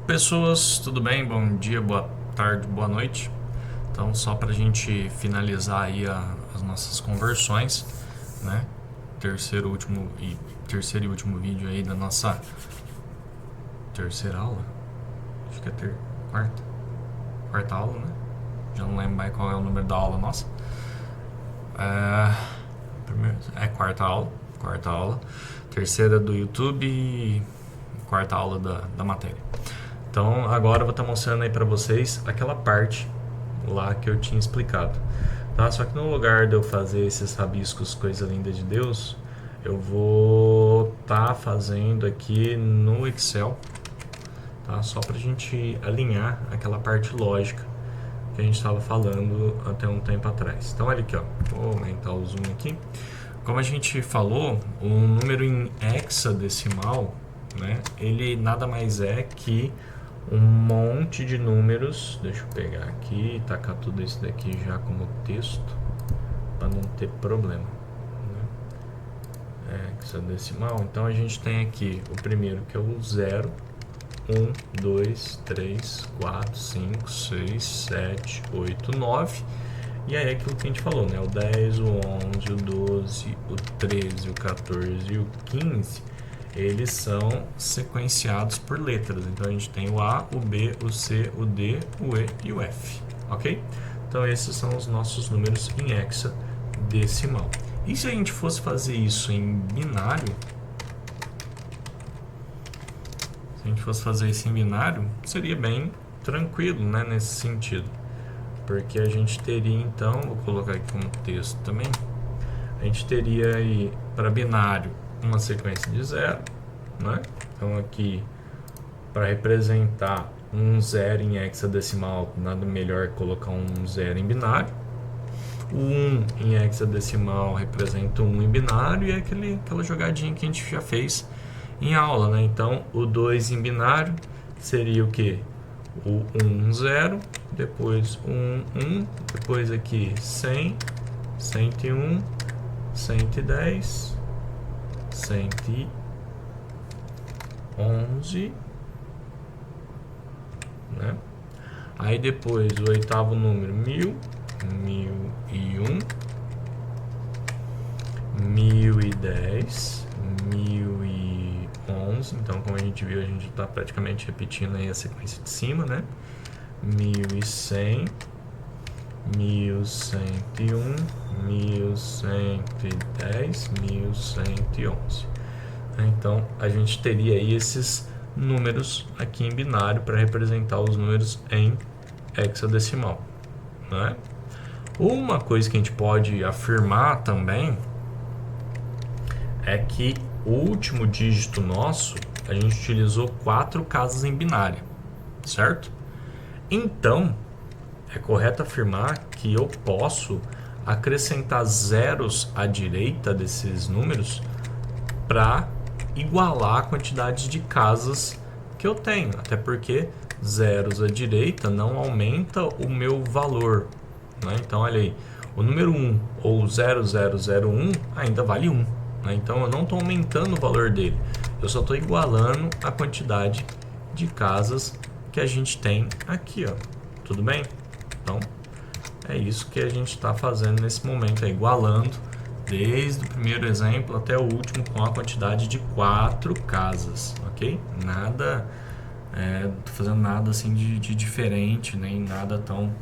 Pessoas, tudo bem? Bom dia, boa tarde, boa noite. Então, só para a gente finalizar aí as nossas conversões, né? Terceiro e último vídeo aí da nossa terceira aula. Acho que é quarta aula, né? Já não lembro mais qual é o número da aula nossa. Quarta aula. Terceira do YouTube e quarta aula da matéria. Então agora eu vou estar mostrando aí para vocês aquela parte lá que eu tinha explicado, tá? Só que no lugar de eu fazer esses rabiscos coisa linda de Deus, eu vou estar fazendo aqui no Excel, tá? Só para a gente alinhar aquela parte lógica que a gente estava falando até um tempo atrás. Então olha aqui, ó, vou aumentar o zoom aqui. Como a gente falou, o número em hexadecimal, né? Ele nada mais é que um monte de números. Deixa eu pegar aqui e tacar tudo isso daqui já como texto para não ter problema, né? Hexadecimal. Então a gente tem aqui o primeiro, que é o 0, 1, 2, 3, 4, 5, 6, 7, 8, 9. E aí aquilo que a gente falou, né? O 10, o 11, o 12, o 13, o 14 e o 15, eles são sequenciados por letras. Então a gente tem o A, o B, o C, o D, o E e o F, ok? Então esses são os nossos números em hexadecimal. E se a gente fosse fazer isso em binário? Se a gente fosse fazer isso em binário, seria bem tranquilo, né? Nesse sentido. Porque a gente teria, então, vou colocar aqui como texto também, a gente teria aí para binário uma sequência de 0, né? Então aqui, para representar um 0 em hexadecimal, nada melhor que colocar um 0 em binário. O 1 em hexadecimal representa um em binário e é aquela jogadinha que a gente já fez em aula, né? Então o 2 em binário seria o que? O 1, 0, depois 1, 1, depois aqui 100, 101, 110, 111, né? Aí depois o oitavo número 1000, 1001, 1010, 1011. Então, como a gente viu, a gente está praticamente repetindo aí a sequência de cima, né? 1100, 1101, 1110, 1111. Então a gente teria aí esses números aqui em binário para representar os números em hexadecimal, né? Uma coisa que a gente pode afirmar também é que o último dígito nosso, a gente utilizou 4 casas em binário, certo? Então, é correto afirmar que eu posso acrescentar zeros à direita desses números para igualar a quantidade de casas que eu tenho. Até porque zeros à direita não aumenta o meu valor, né? Então, olha aí, o número 1 ou 0001 ainda vale 1. Né? Então, eu não estou aumentando o valor dele. Eu só estou igualando a quantidade de casas que a gente tem aqui, ó. Tudo bem? Então, é isso que a gente está fazendo nesse momento, igualando desde o primeiro exemplo até o último com a quantidade de 4 casas, ok? Nada, não tô fazendo nada assim de diferente, nem nada tão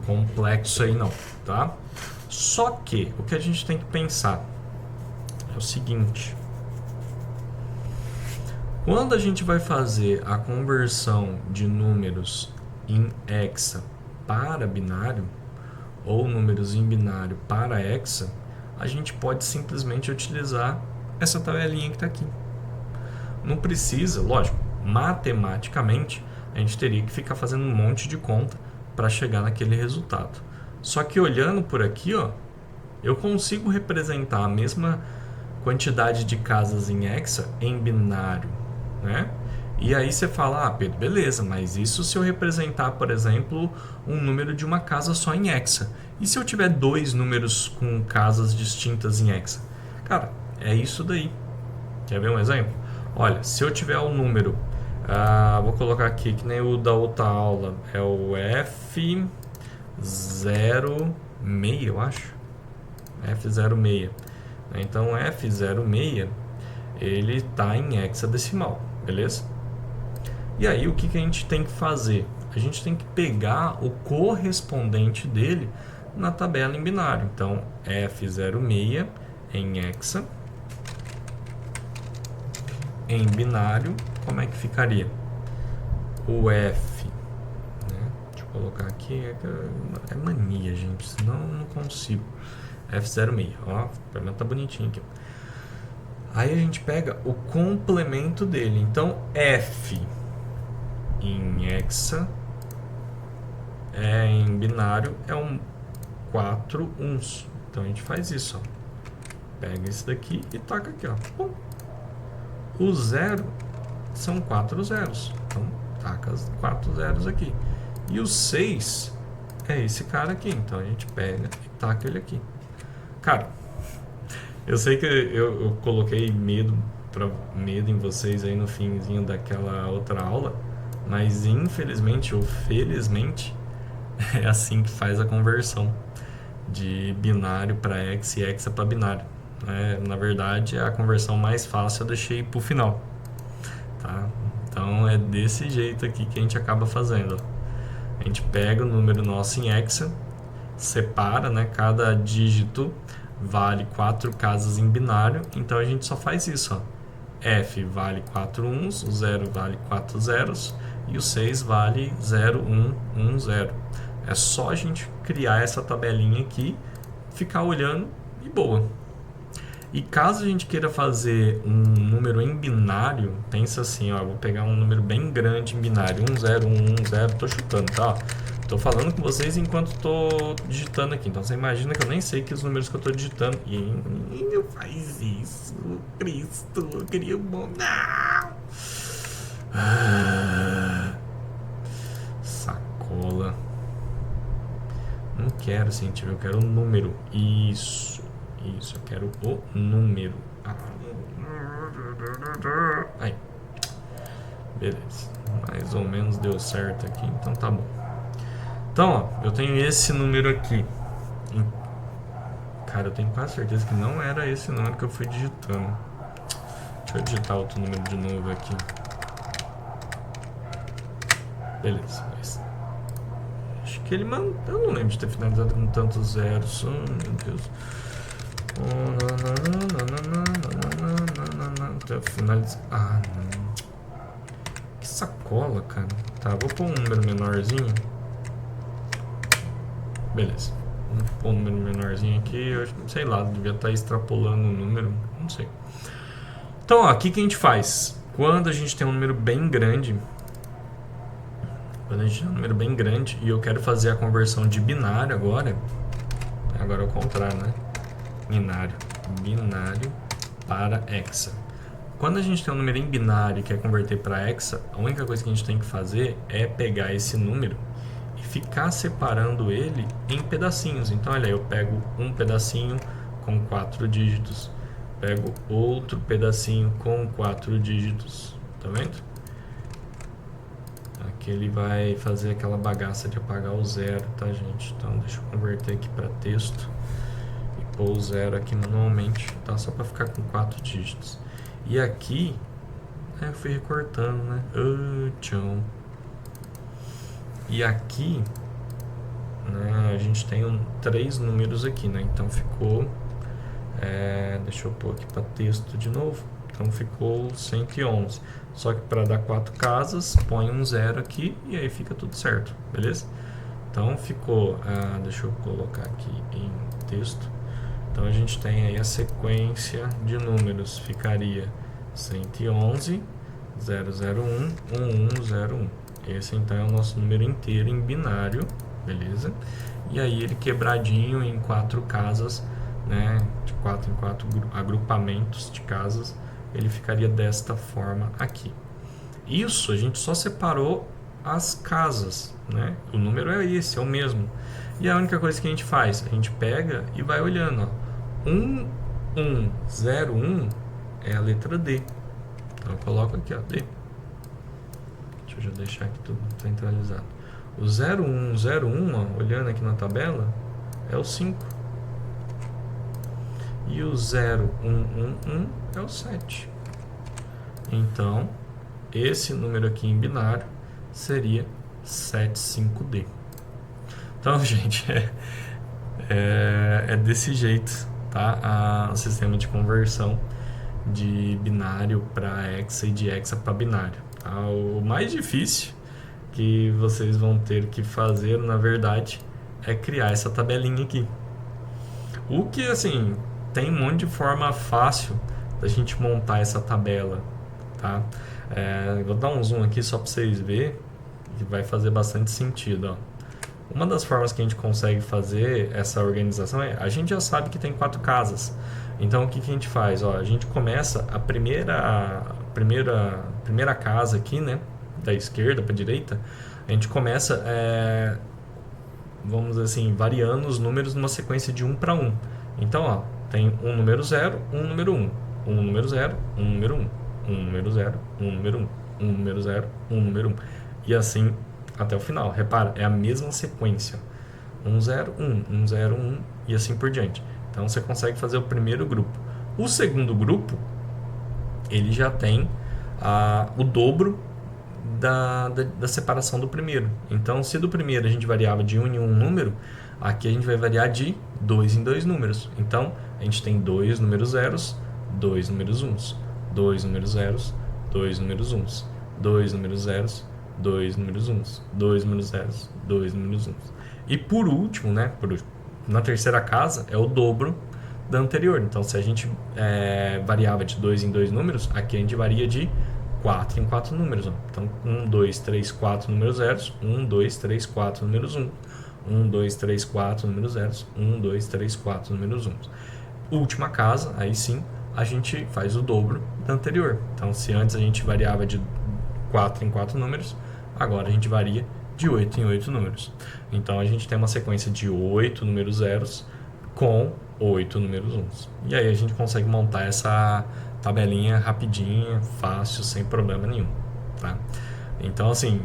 complexo aí não, tá? Só que o que a gente tem que pensar é o seguinte: quando a gente vai fazer a conversão de números em hexa para binário, ou números em binário para hexa, a gente pode simplesmente utilizar essa tabelinha que está aqui. Não precisa, lógico, matematicamente, a gente teria que ficar fazendo um monte de conta para chegar naquele resultado. Só que olhando por aqui, ó, eu consigo representar a mesma quantidade de casas em hexa em binário, né? E aí você fala, Pedro, beleza, mas isso se eu representar, por exemplo, um número de uma casa só em hexa? E se eu tiver 2 números com casas distintas em hexa? Cara, é isso daí. Quer ver um exemplo? Olha, se eu tiver o número Vou colocar aqui que nem o da outra aula, é o F06, eu acho. F06. Então F06 ele está em hexadecimal, beleza? E aí o que a gente tem que fazer? A gente tem que pegar o correspondente dele na tabela em binário. Então F06 em hexa, em binário, como é que ficaria? O F, né? Deixa eu colocar aqui, é mania, gente, senão eu não consigo. F06, ó, pra mim tá bonitinho aqui. Aí a gente pega o complemento dele. Então F em hexa em binário é 4 uns. Então a gente faz isso, ó. Pega esse daqui e taca aqui, ó. Pum. O 0 são 4 zeros. Então taca as 4 zeros aqui. E o 6 é esse cara aqui. Então a gente pega e taca ele aqui. Cara, eu sei que eu coloquei medo em vocês aí no finzinho daquela outra aula, mas infelizmente ou felizmente é assim que faz a conversão de binário para hexa e hexa para binário. Na verdade, a conversão mais fácil eu deixei para o final. Tá? Então é desse jeito aqui que a gente acaba fazendo. A gente pega o número nosso em hexa, separa, né? Cada dígito vale 4 casas em binário, então a gente só faz isso, ó. F vale 4 uns, o 0 vale 4 zeros e o 6 vale 0, 1, 1, 0. É só a gente criar essa tabelinha aqui, ficar olhando e boa. E caso a gente queira fazer um número em binário, pensa assim, ó, vou pegar um número bem grande em binário, 1, 0, 1, 1, 0, tô chutando, tá? Tô falando com vocês enquanto tô digitando aqui. Então você imagina que eu nem sei que os números que eu tô digitando. E não faz isso, Cristo, eu queria um bom. Não! Sacola. Não quero científico, eu quero o número. Isso, eu quero o número. Aí. Beleza. Mais ou menos deu certo aqui, então tá bom. Então, ó, eu tenho esse número aqui. Cara, eu tenho quase certeza que não era esse número que eu fui digitando. Deixa eu digitar outro número de novo aqui. Beleza. Acho que ele mandou. Eu não lembro de ter finalizado com tantos zeros. Oh, meu Deus. Ah, não. Que sacola, cara. Tá, vou pôr um número menorzinho. Beleza. Vou pôr um número menorzinho aqui. Eu sei lá, devia estar extrapolando o número. Não sei. Então, ó, o que a gente faz? Quando a gente tem um número bem grande. Quando a gente tem um número bem grande e eu quero fazer a conversão de binário agora. Agora é o contrário, né? Binário para hexa. Quando a gente tem um número em binário e quer converter para hexa, a única coisa que a gente tem que fazer é pegar esse número e ficar separando ele em pedacinhos. Então, olha aí, eu pego um pedacinho com 4 dígitos, pego outro pedacinho com 4 dígitos, tá vendo? Aqui ele vai fazer aquela bagaça de apagar o zero, tá, gente? Então, deixa eu converter aqui para texto e pôr o zero aqui manualmente, tá? Só para ficar com 4 dígitos. E aqui, eu fui recortando, né? Tchau. E aqui, né, a gente tem 3 números aqui, né? Então ficou, deixa eu pôr aqui para texto de novo. Então ficou 111. Só que para dar 4 casas, põe um 0 aqui e aí fica tudo certo, beleza? Então ficou, deixa eu colocar aqui em texto. Então a gente tem aí a sequência de números, ficaria 111, 001, 1101. Esse então é o nosso número inteiro em binário, beleza? E aí ele quebradinho em 4 casas, né? De 4 em 4 agrupamentos de casas, ele ficaria desta forma aqui. Isso a gente só separou as casas, né? O número é esse, é o mesmo. E a única coisa que a gente faz, a gente pega e vai olhando, ó. 1101 é a letra D. Então eu coloco aqui, ó, D. Deixa eu já deixar aqui tudo centralizado. O 0101, ó, olhando aqui na tabela, é o 5. E o 0111 é o 7. Então, esse número aqui em binário seria 75D. Então, gente, é desse jeito, tá? O sistema de conversão de binário para hexa e de hexa para binário. Tá? O mais difícil que vocês vão ter que fazer, na verdade, é criar essa tabelinha aqui. O que, assim, tem um monte de forma fácil da gente montar essa tabela, tá? Vou dar um zoom aqui só para vocês verem, que vai fazer bastante sentido, ó. Uma das formas que a gente consegue fazer essa organização a gente já sabe que tem 4 casas. Então, o que a gente faz? Ó, a gente começa a primeira casa aqui, né? Da esquerda para a direita. A gente começa, vamos dizer assim, variando os números numa sequência de 1 para 1. Então, ó, tem um número 0, um número 1. Um número 0, um número 1. Um número 0, um número 1. Um número 0, um número 1. E assim até o final. Repara, é a mesma sequência. 1, 0, 1, 1, 0, 1 e assim por diante. Então você consegue fazer o primeiro grupo. O segundo grupo, ele já tem o dobro da separação do primeiro. Então, se do primeiro a gente variava de 1 em 1 número, aqui a gente vai variar de 2 em 2 números. Então, a gente tem 2 números zeros, 2 números uns, 2 números zeros, 2 números uns, 2 números zeros, 2 números uns, 2 números zeros, 2 números uns. E por último, né, na terceira casa, é o dobro da anterior. Então, se a gente variava de 2 em 2 números, aqui a gente varia de 4 em 4 números. Ó. Então, 1, 2, 3, 4 números zeros, 1, 2, 3, 4 números 1, 1, 2, 3, 4 números zeros, 1, 2, 3, 4 números 1. Última casa, aí sim, a gente faz o dobro da anterior. Então, se antes a gente variava de 4 em 4 números, agora a gente varia de 8 em 8 números. Então, a gente tem uma sequência de 8 números zeros com 8 números uns. E aí a gente consegue montar essa tabelinha rapidinha, fácil, sem problema nenhum. Tá? Então, assim,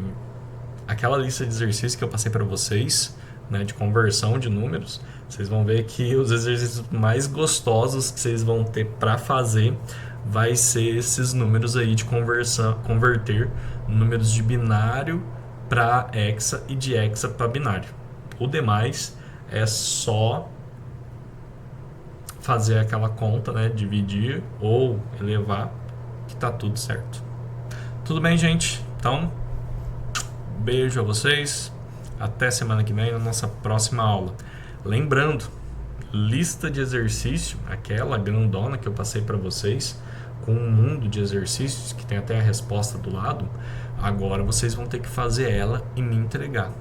aquela lista de exercícios que eu passei para vocês, né, de conversão de números, vocês vão ver que os exercícios mais gostosos que vocês vão ter para fazer vai ser esses números aí de converter números de binário para hexa e de hexa para binário. O demais é só fazer aquela conta, né, dividir ou elevar, que tá tudo certo. Tudo bem, gente? Então, beijo a vocês. Até semana que vem na nossa próxima aula. Lembrando, lista de exercício, aquela grandona que eu passei para vocês, com um mundo de exercícios que tem até a resposta do lado, agora vocês vão ter que fazer ela e me entregar.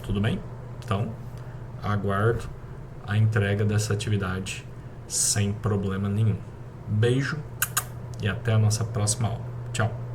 Tudo bem? Então, aguardo a entrega dessa atividade sem problema nenhum. Beijo e até a nossa próxima aula. Tchau!